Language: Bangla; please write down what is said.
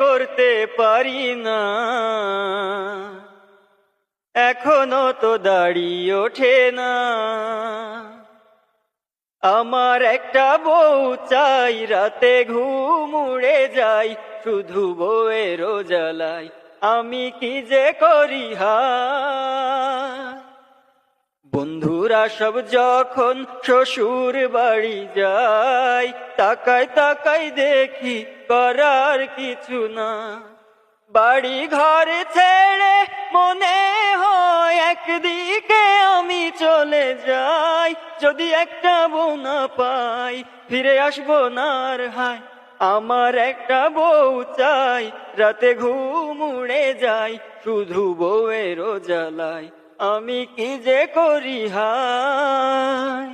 করতে পারি না, এখনো তো দাড়ি ওঠে না। আমার একটা বউ চাই, রাতে ঘুম উড়ে যাই, শুধু বউয়ের জ্বালাই আমি কি যে করি হায়। বন্ধুরা সব যখন শ্বশুর বাড়ি যায়, তাকাই তাকাই দেখি করার কিছু না। বাড়ি ঘর ছেড়ে মনে হয় একদিকে আমি চলে যাই, যদি একটা বউ না পাই ফিরে আসবো না আর হায়। আমার একটা বউ চাই, রাতে ঘুম উড়ে যায়, শুধু বউয়ের জ্বালাই আমি কি যে করি হায়।